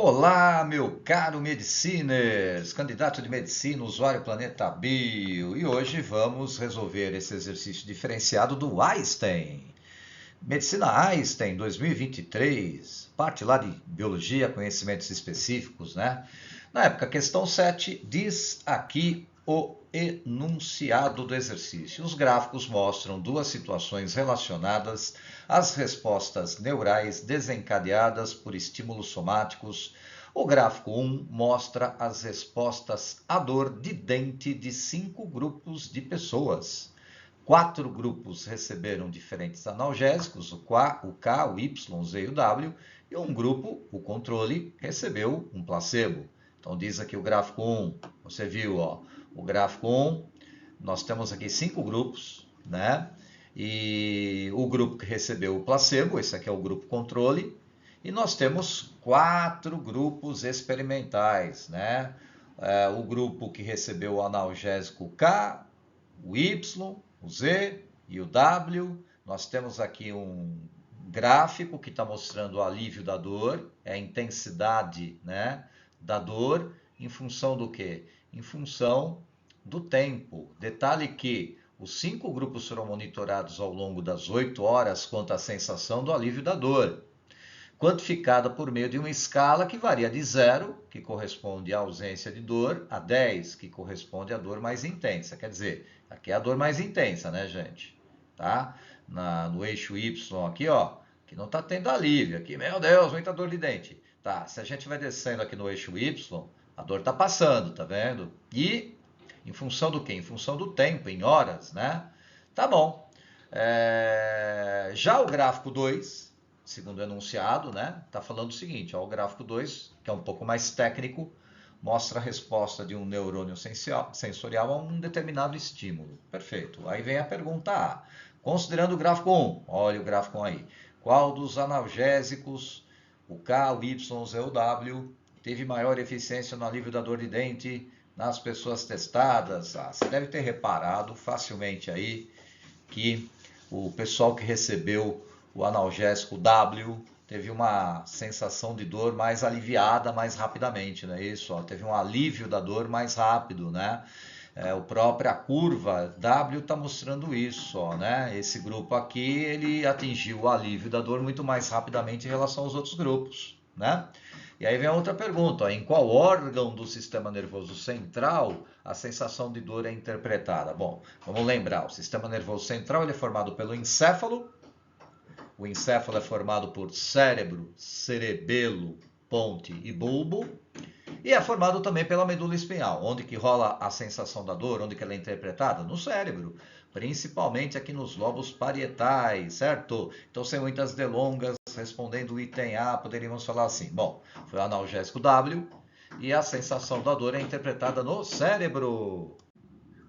Olá, meu caro Mediciners, candidato de medicina, usuário Planeta Bio, e hoje vamos resolver esse exercício diferenciado do Einstein. Medicina Einstein 2023, parte lá de biologia, conhecimentos específicos, né? Na época, questão 7 diz aqui o enunciado do exercício. Os gráficos mostram duas situações relacionadas às respostas neurais desencadeadas por estímulos somáticos. O gráfico 1 mostra as respostas à dor de dente de 5 grupos de pessoas. 4 grupos receberam diferentes analgésicos, o K, o Y, o Z e o W, e um grupo, o controle, recebeu um placebo. Então diz aqui o gráfico 1, você viu, ó, o gráfico 1, nós temos aqui 5 grupos, né? E o grupo que recebeu o placebo, esse aqui é o grupo controle, e nós temos 4 grupos experimentais, né? O grupo que recebeu o analgésico K, o Y, o Z e o W. Nós temos aqui um gráfico que está mostrando o alívio da dor, é a intensidade, né, da dor, em função do quê? Em função do tempo. Detalhe que os 5 grupos foram monitorados ao longo das 8 horas quanto à sensação do alívio da dor, quantificada por meio de uma escala que varia de 0, que corresponde à ausência de dor, a 10, que corresponde à dor mais intensa. Quer dizer, aqui é a dor mais intensa, né, gente? Tá? No eixo Y aqui, ó, que não está tendo alívio. Aqui, meu Deus, muita dor de dente. Tá, se a gente vai descendo aqui no eixo Y, a dor está passando, tá vendo? E em função do quê? Em função do tempo, em horas, né? Tá bom. Já o gráfico 2, segundo o enunciado, né, está falando o seguinte, ó, o gráfico 2, que é um pouco mais técnico, mostra a resposta de um neurônio sensorial a um determinado estímulo. Perfeito. Aí vem a pergunta A. Considerando o gráfico 1, olha o gráfico 1 aí, qual dos analgésicos, o K, o Y, o Z ou o W, teve maior eficiência no alívio da dor de dente nas pessoas testadas? Você deve ter reparado facilmente aí que o pessoal que recebeu o analgésico W teve uma sensação de dor mais aliviada mais rapidamente, né? Isso, ó, teve um alívio da dor mais rápido, né? A própria curva W está mostrando isso, ó, né? Esse grupo aqui, ele atingiu o alívio da dor muito mais rapidamente em relação aos outros grupos, né? E aí vem a outra pergunta, ó, em qual órgão do sistema nervoso central a sensação de dor é interpretada? Bom, vamos lembrar, o sistema nervoso central ele é formado pelo encéfalo. O encéfalo é formado por cérebro, cerebelo, ponte e bulbo. E é formado também pela medula espinhal. Onde que rola a sensação da dor? Onde que ela é interpretada? No cérebro. Principalmente aqui nos lobos parietais, certo? Então, sem muitas delongas, respondendo o item A, poderíamos falar assim. Bom, foi o analgésico W e a sensação da dor é interpretada no cérebro.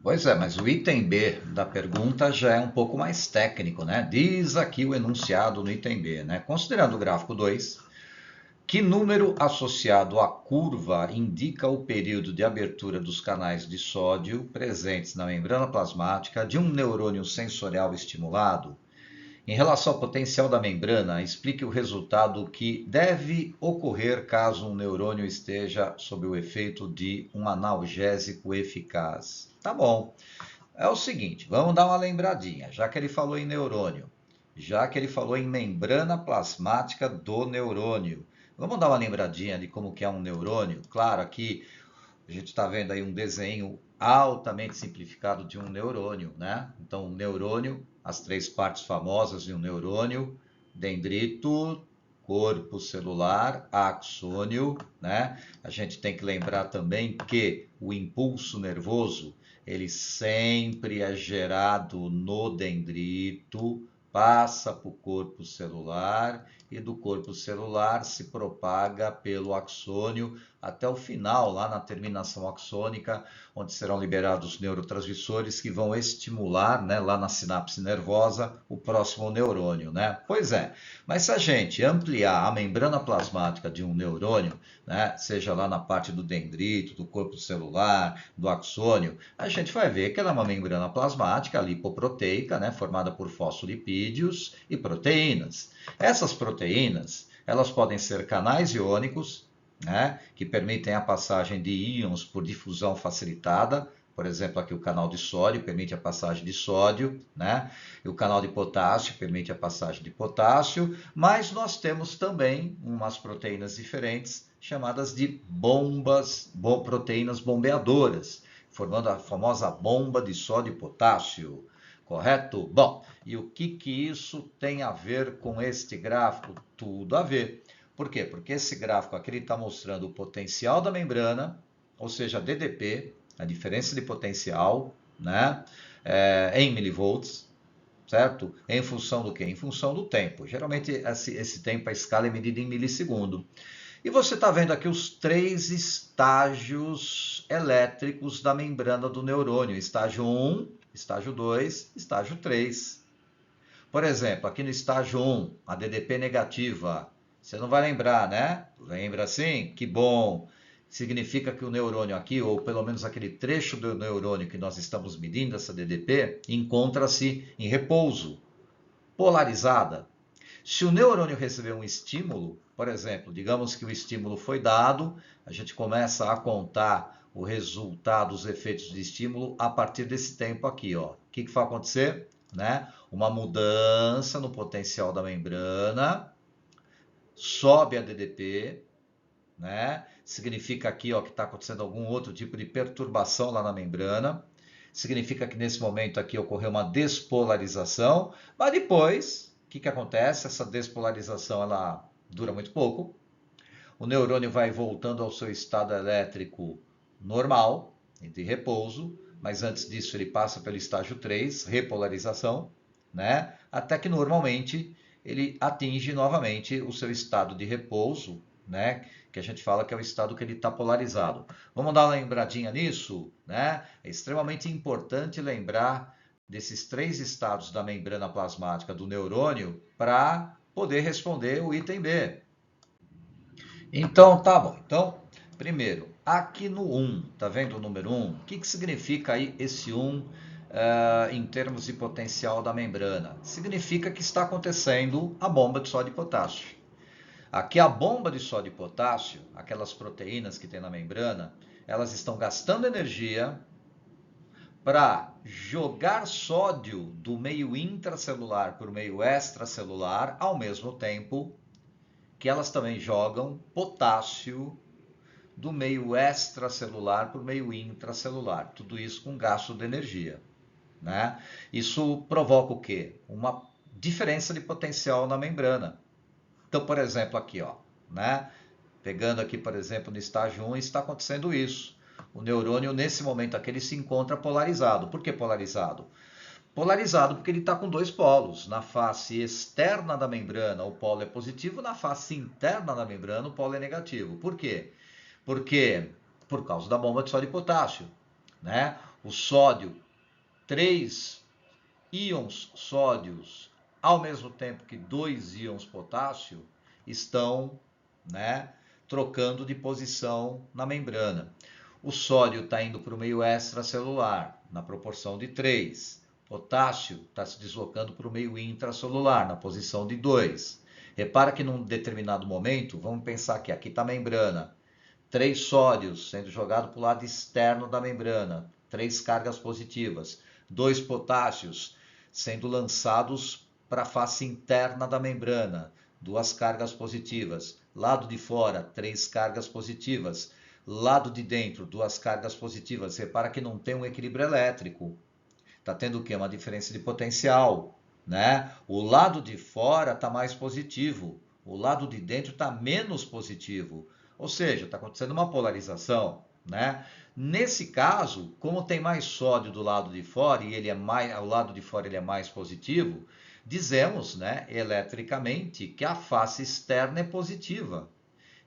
Pois é, mas o item B da pergunta já é um pouco mais técnico, né? Diz aqui o enunciado no item B, né? Considerando o gráfico 2, que número associado à curva indica o período de abertura dos canais de sódio presentes na membrana plasmática de um neurônio sensorial estimulado? Em relação ao potencial da membrana, explique o resultado que deve ocorrer caso um neurônio esteja sob o efeito de um analgésico eficaz. Tá bom. É o seguinte, vamos dar uma lembradinha, já que ele falou em neurônio, já que ele falou em membrana plasmática do neurônio. Vamos dar uma lembradinha de como que é um neurônio? Claro, aqui a gente está vendo aí um desenho altamente simplificado de um neurônio, né? Então, um neurônio, as 3 partes famosas de um neurônio, dendrito, corpo celular, axônio, né? A gente tem que lembrar também que o impulso nervoso, ele sempre é gerado no dendrito, passa para o corpo celular e do corpo celular se propaga pelo axônio até o final, lá na terminação axônica, onde serão liberados neurotransmissores que vão estimular, né, lá na sinapse nervosa, o próximo neurônio, né? Pois é, mas se a gente ampliar a membrana plasmática de um neurônio, né, seja lá na parte do dendrito, do corpo celular, do axônio, a gente vai ver que ela é uma membrana plasmática lipoproteica, né, formada por fosfolipídios e proteínas. Essas proteínas, elas podem ser canais iônicos, né, que permitem a passagem de íons por difusão facilitada. Por exemplo, aqui o canal de sódio permite a passagem de sódio, né? E o canal de potássio permite a passagem de potássio, mas nós temos também umas proteínas diferentes chamadas de proteínas bombeadoras, formando a famosa bomba de sódio e potássio, correto? Bom, e o que isso tem a ver com este gráfico? Tudo a ver. Por quê? Porque esse gráfico aqui está mostrando o potencial da membrana, ou seja, DDP, a diferença de potencial, né, em milivolts, certo? Em função do quê? Em função do tempo. Geralmente esse tempo, a escala é medida em milissegundo. E você está vendo aqui os 3 estágios elétricos da membrana do neurônio. Estágio 1, estágio 2, estágio 3. Por exemplo, aqui no estágio 1, a DDP negativa. Você não vai lembrar, né? Lembra sim? Que bom! Significa que o neurônio aqui, ou pelo menos aquele trecho do neurônio que nós estamos medindo, essa DDP, encontra-se em repouso, polarizada. Se o neurônio receber um estímulo, por exemplo, digamos que o estímulo foi dado, a gente começa a contar o resultado, os efeitos de estímulo a partir desse tempo aqui, ó. O que vai acontecer? Né? Uma mudança no potencial da membrana, sobe a DDP, né? Significa aqui, ó, que está acontecendo algum outro tipo de perturbação lá na membrana. Significa que nesse momento aqui ocorreu uma despolarização, mas depois, o que acontece? Essa despolarização ela dura muito pouco. O neurônio vai voltando ao seu estado elétrico normal, de repouso, mas antes disso ele passa pelo estágio 3, repolarização, né? Até que normalmente ele atinge novamente o seu estado de repouso, né? Que a gente fala que é o estado que ele está polarizado. Vamos dar uma lembradinha nisso, né? É extremamente importante lembrar desses 3 estados da membrana plasmática do neurônio para poder responder o item B. Então, tá bom. Então, primeiro, aqui no 1, tá vendo o número 1? O que significa aí esse 1 em termos de potencial da membrana? Significa que está acontecendo a bomba de sódio e potássio. Aqui a bomba de sódio e potássio, aquelas proteínas que tem na membrana, elas estão gastando energia para jogar sódio do meio intracelular para o meio extracelular, ao mesmo tempo que elas também jogam potássio do meio extracelular para o meio intracelular. Tudo isso com gasto de energia, né? Isso provoca o quê? Uma diferença de potencial na membrana. Então, por exemplo, aqui, ó, né? Pegando aqui, por exemplo, no estágio 1, está acontecendo isso. O neurônio, nesse momento aqui, ele se encontra polarizado. Por que polarizado? Polarizado porque ele está com 2 polos. Na face externa da membrana, o polo é positivo, na face interna da membrana, o polo é negativo. Por quê? Porque por causa da bomba de sódio e potássio, né? O sódio, 3 íons sódios, ao mesmo tempo que 2 íons potássio, estão, né, trocando de posição na membrana. O sódio está indo para o meio extracelular, na proporção de 3. Potássio está se deslocando para o meio intracelular, na posição de 2. Repara que num determinado momento, vamos pensar que aqui está a membrana, 3 sódios sendo jogados para o lado externo da membrana, 3 cargas positivas, 2 potássios sendo lançados para a face interna da membrana, 2 cargas positivas, lado de fora, 3 cargas positivas, lado de dentro, 2 cargas positivas. Repara que não tem um equilíbrio elétrico. Está tendo o quê? Uma diferença de potencial, né? O lado de fora está mais positivo, o lado de dentro está menos positivo. Ou seja, está acontecendo uma polarização, né? Nesse caso, como tem mais sódio do lado de fora e ele é mais, o lado de fora ele é mais positivo, dizemos, né, eletricamente, que a face externa é positiva.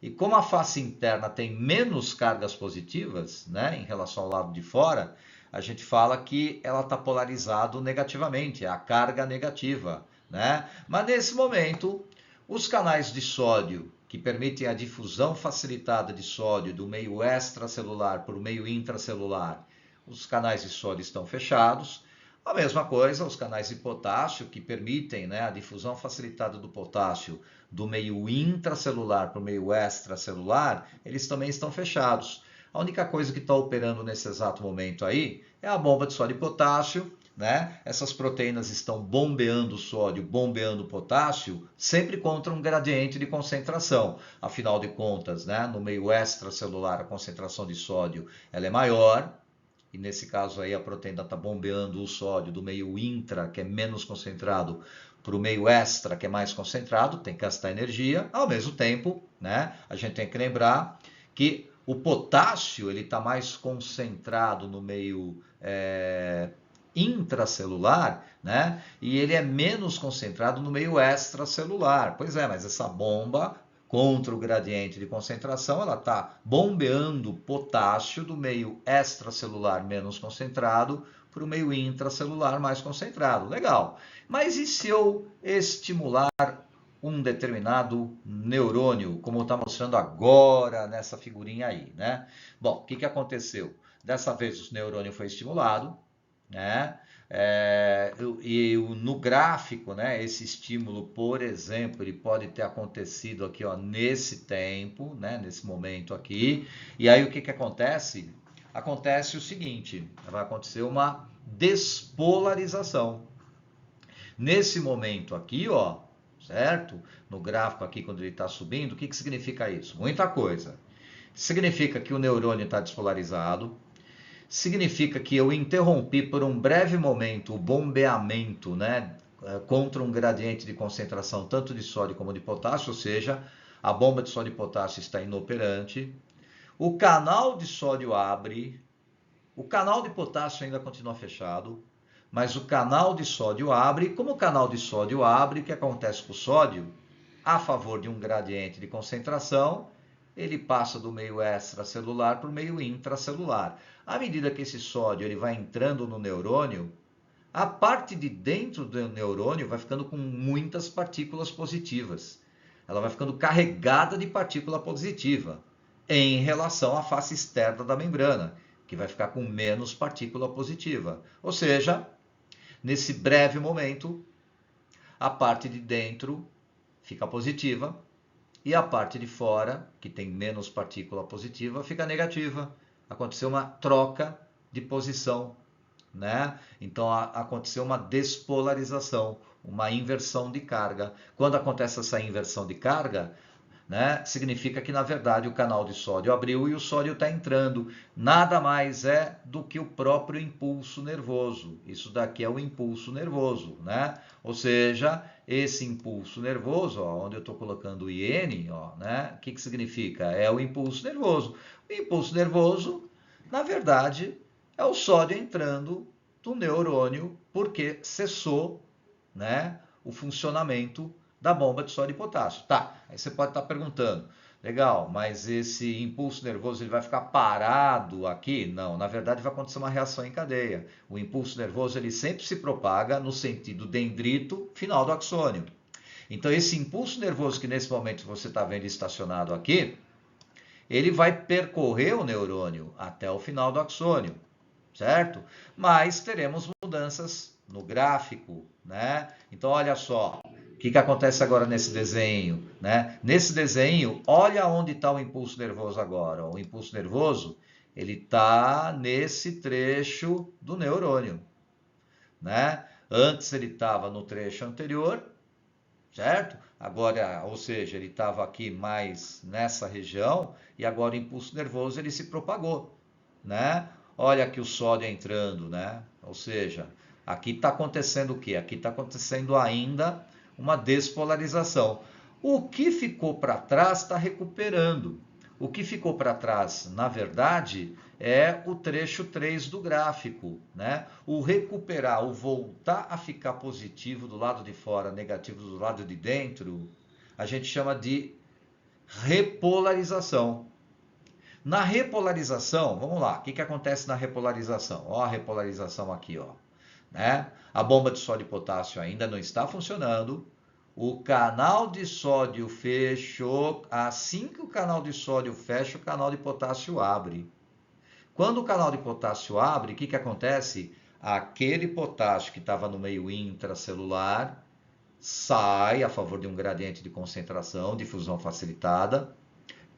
E como a face interna tem menos cargas positivas, né, em relação ao lado de fora, a gente fala que ela está polarizado negativamente, é a carga negativa, né? Mas nesse momento, os canais de sódio que permitem a difusão facilitada de sódio do meio extracelular para o meio intracelular, os canais de sódio estão fechados, A mesma coisa, os canais de potássio que permitem, né, a difusão facilitada do potássio do meio intracelular para o meio extracelular, eles também estão fechados. A única coisa que está operando nesse exato momento aí é a bomba de sódio e potássio, né? Essas proteínas estão bombeando o sódio, bombeando o potássio, sempre contra um gradiente de concentração. Afinal de contas, né, no meio extracelular a concentração de sódio ela é maior, e nesse caso aí a proteína está bombeando o sódio do meio intra, que é menos concentrado, para o meio extra, que é mais concentrado, tem que gastar energia. Ao mesmo tempo, né, a gente tem que lembrar que o potássio ele está mais concentrado no meio intracelular, né? E ele é menos concentrado no meio extracelular. Pois é, mas essa bomba contra o gradiente de concentração, ela está bombeando potássio do meio extracelular menos concentrado para o meio intracelular mais concentrado. Legal. Mas e se eu estimular um determinado neurônio, como está mostrando agora nessa figurinha aí, né? Bom, o que, que aconteceu? Dessa vez o neurônio foi estimulado, né? E no gráfico, né, esse estímulo, por exemplo, ele pode ter acontecido aqui, ó, nesse tempo, né, nesse momento aqui. E aí o que, que acontece? Acontece o seguinte, vai acontecer uma despolarização. Nesse momento aqui, ó, certo? No gráfico aqui, quando ele está subindo, o que, que significa isso? Muita coisa. Significa que o neurônio está despolarizado, significa que eu interrompi por um breve momento o bombeamento, né, contra um gradiente de concentração tanto de sódio como de potássio, ou seja, a bomba de sódio e potássio está inoperante. O canal de sódio abre, o canal de potássio ainda continua fechado, mas o canal de sódio abre. Como o canal de sódio abre, o que acontece com o sódio? A favor de um gradiente de concentração, ele passa do meio extracelular para o meio intracelular. À medida que esse sódio ele vai entrando no neurônio, a parte de dentro do neurônio vai ficando com muitas partículas positivas. Ela vai ficando carregada de partícula positiva em relação à face externa da membrana, que vai ficar com menos partícula positiva. Ou seja, nesse breve momento, a parte de dentro fica positiva e a parte de fora, que tem menos partícula positiva, fica negativa. Aconteceu uma troca de posição, né? Então aconteceu uma despolarização, uma inversão de carga. Quando acontece essa inversão de carga, né, significa que na verdade o canal de sódio abriu e o sódio está entrando. Nada mais é do que o próprio impulso nervoso. Isso daqui é o impulso nervoso, né? Ou seja, esse impulso nervoso, ó, onde eu estou colocando o IN, ó, né? O que, que significa? É o impulso nervoso. O impulso nervoso, na verdade, é o sódio entrando do neurônio porque cessou, né, o funcionamento da bomba de sódio e potássio. Tá, aí você pode estar perguntando, legal, mas esse impulso nervoso ele vai ficar parado aqui? Não, na verdade vai acontecer uma reação em cadeia. O impulso nervoso ele sempre se propaga no sentido dendrito final do axônio. Então esse impulso nervoso que nesse momento você está vendo estacionado aqui, ele vai percorrer o neurônio até o final do axônio, certo? Mas teremos mudanças no gráfico, né? Então olha só, o que, que acontece agora nesse desenho, né? Nesse desenho, olha onde está o impulso nervoso agora. O impulso nervoso, ele está nesse trecho do neurônio, né? Antes ele estava no trecho anterior, certo? Agora, ou seja, ele estava aqui mais nessa região e agora o impulso nervoso ele se propagou, né? Olha aqui o sódio entrando, né? Ou seja, aqui está acontecendo o quê? Aqui está acontecendo ainda uma despolarização. O que ficou para trás está recuperando. O que ficou para trás, na verdade, é o trecho 3 do gráfico, né? O recuperar, o voltar a ficar positivo do lado de fora, negativo do lado de dentro, a gente chama de repolarização. Na repolarização, vamos lá, o que, que acontece na repolarização? Ó a repolarização aqui, ó, né? A bomba de sódio e potássio ainda não está funcionando. O canal de sódio fechou. Assim que o canal de sódio fecha, o canal de potássio abre. Quando o canal de potássio abre, o que, que acontece? aquele potássio que estava no meio intracelular sai a favor de um gradiente de concentração, difusão facilitada,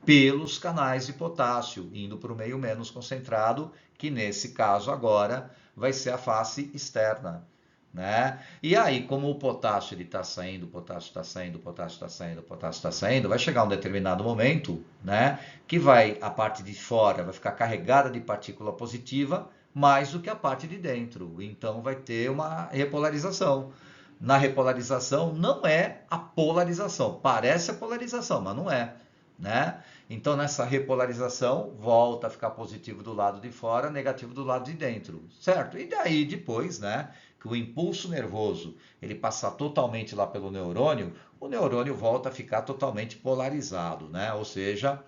pelos canais de potássio, indo para o meio menos concentrado, que nesse caso agora vai ser a face externa. Né? E aí, como o potássio está saindo, o potássio está saindo, o potássio está saindo, o potássio está saindo, vai chegar um determinado momento, né, que a parte de fora vai ficar carregada de partícula positiva mais do que a parte de dentro. Então vai ter uma repolarização. Na repolarização não é a polarização, parece a polarização, mas não é. Né? Então, nessa repolarização, volta a ficar positivo do lado de fora, negativo do lado de dentro, certo? E daí, depois, né, que o impulso nervoso ele passar totalmente lá pelo neurônio, o neurônio volta a ficar totalmente polarizado, né? Ou seja,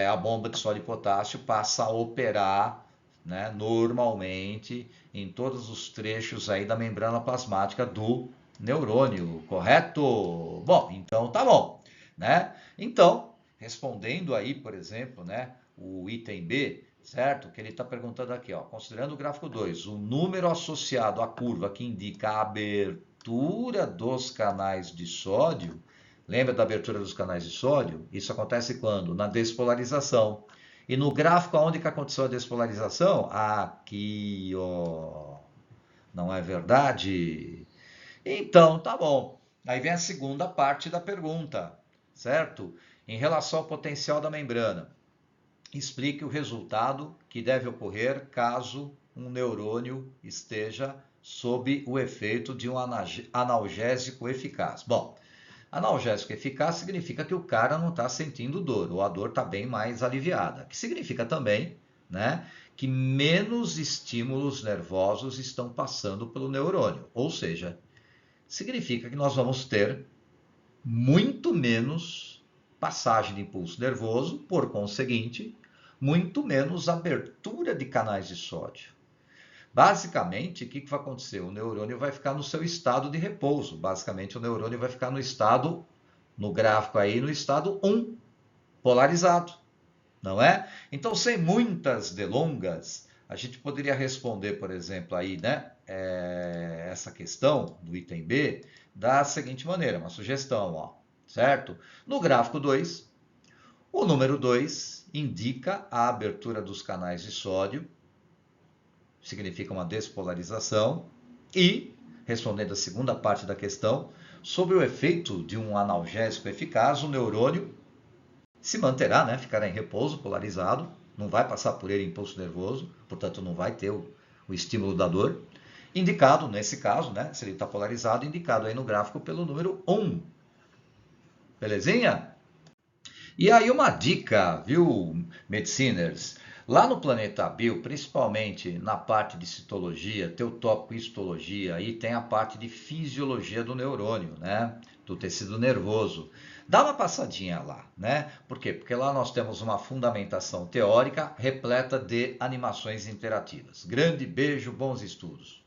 a bomba de sódio e potássio passa a operar, né, normalmente em todos os trechos aí da membrana plasmática do neurônio, correto? Bom, então tá bom, né? Então, respondendo aí, por exemplo, né, o item B, certo? Que ele está perguntando aqui, ó, considerando o gráfico 2, o número associado à curva que indica a abertura dos canais de sódio, lembra da abertura dos canais de sódio? Isso acontece quando? Na despolarização. E no gráfico, onde que aconteceu a despolarização? Aqui, ó. Não é verdade? Então, tá bom. Aí vem a segunda parte da pergunta, certo? Em relação ao potencial da membrana, explique o resultado que deve ocorrer caso um neurônio esteja sob o efeito de um analgésico eficaz. Bom, analgésico eficaz significa que o cara não está sentindo dor, ou a dor está bem mais aliviada. Que significa também, né, que menos estímulos nervosos estão passando pelo neurônio. Ou seja, significa que nós vamos ter muito menos passagem de impulso nervoso, por conseguinte, muito menos abertura de canais de sódio. Basicamente, o que vai acontecer? O neurônio vai ficar no seu estado de repouso. Basicamente, o neurônio vai ficar no estado, no gráfico aí, no estado 1, polarizado, não é? Então, sem muitas delongas, a gente poderia responder, por exemplo, aí, né, essa questão do item B da seguinte maneira, uma sugestão, ó, certo? No gráfico 2, o número 2 indica a abertura dos canais de sódio, significa uma despolarização, e, respondendo a segunda parte da questão, sobre o efeito de um analgésico eficaz, o neurônio se manterá, né, ficará em repouso, polarizado, não vai passar por ele impulso nervoso, portanto não vai ter o estímulo da dor, indicado, nesse caso, né, se ele está polarizado, indicado aí no gráfico pelo número 1. Belezinha? E aí uma dica, viu, mediciners? Lá no Planeta Bio, principalmente na parte de citologia, teu tópico histologia, aí tem a parte de fisiologia do neurônio, né? Do tecido nervoso. Dá uma passadinha lá, né? Por quê? Porque lá nós temos uma fundamentação teórica repleta de animações interativas. Grande beijo, bons estudos.